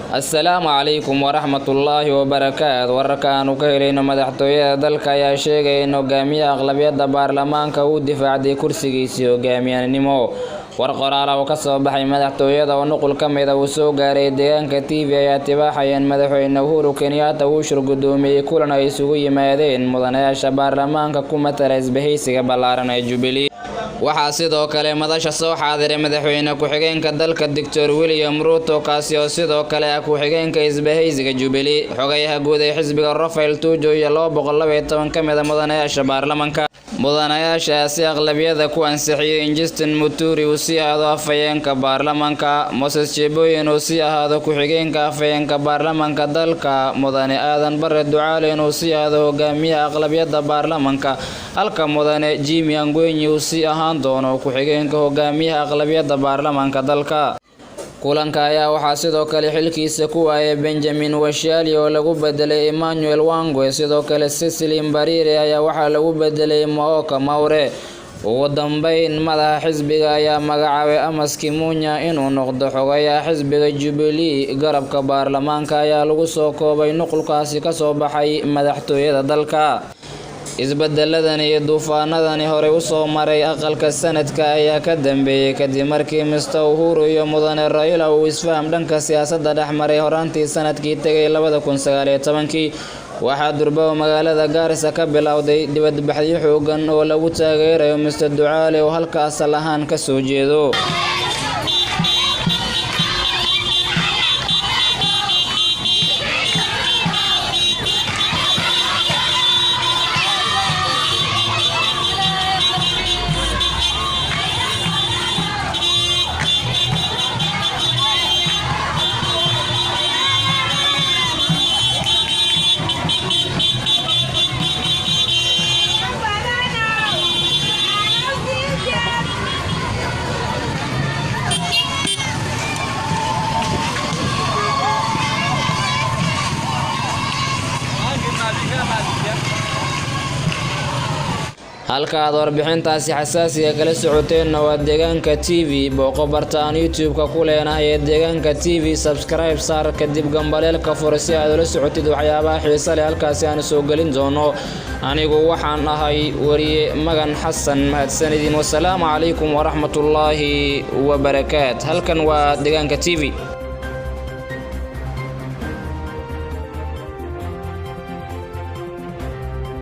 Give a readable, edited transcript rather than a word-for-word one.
Assalaamu calaykum waraxmatullaahi wabarakaatuh. Wararkaan ka helayno madaxtooyada dalka ayaa sheegay in hogaamiyaha aqlabiyadda baarlamaanka uu difaacday kursigiisa hogaamiyanimo. War qoraal oo ka soo baxay madaxtooyada oo nuqul ka mid ah uu soo gaaray deegaanka TV ayaa tibaaxaya in madaxweyne Uhuru Kenyatta uu shirgudoomiyay kulan ay isugu yimaadeen mudanayaasha baarlamaanka ku matala isbahaysiga ballaaran ee Jubilee. waxaa sidoo kale madasha soo xaadiray madaxweyne ku-xigeenka dalka Dr. William Ruto kaasi oo sidoo kale ah ku-xigeenka isbahaysiga Jubilee, xogayaha guud ee xisbiga Rafael Tuju iyo 212 ka mid ah mudanayaasha baarlamaanka. mudanayaashaasi aqlabiyada ku ansixiyay Justin Muturi uu sii ahaado afhayeenka baarlamaanka, Moses Cheboyin uu sii ahaado ku-xigeenka afhayeenka baarlamaanka dalka, mudane Aadan Barre Ducaale uu sii ahaado hogaamiyaha aqlabiyadda baarlamaanka, halka mudane Jimmy Angwenyi uu sii ahaan doono ku-xigeenka hogaamiyaha aqlabiyadda baarlamaanka dalka. kulanka ayaa waxaa sidoo kale xilkiisa ku waayay Benjamin Washali oo lagu bedelay Emmanuel Wangwe, sidoo kale Cecily Mbarire ayaa waxaa lagu bedelay Maoka Maure. ugu dambeyn madaxa xisbiga ayaa magacaabay Amos Kimunya inuu noqdo xogayaha xisbiga Jubilee. garabka baarlamaanka ayaa lagu soo koobay nuqulkaasi ka soo baxay madaxtooyada dalka. isbedeladan iyo duufaanadani hore u soo maray aqalka sanadka ayaa ka dambeeyay kadib markii Mr. Uhuru iyo mudane Raila uu isfaham dhanka siyaasadda dhexmaray horaantii sanadkii tagay 2019. waxaa durba magaalada Garissa ka bilowday dibadbaxyo xoogan oo lagu taageerayo Mr. Ducaale oo halkaas asal ahaan ka soo jeedo. halka aad warbixintaasi xasaasiga kala socoteen waa deegaanka TV. booqo bartaan YouTube-ka ku leenahay deegaanka TV, subscribe saar kadib gambaleelka furo si aad ula socotid waxyaabaha xiiso leh halkaas aan soo gelin doono. anigu waxaan ahay wariye Magan Xasan. mahadsanidin. wassalaamu calaykum waraxmatullaahi wabarakaatuh. halkan waa deegaanka TV.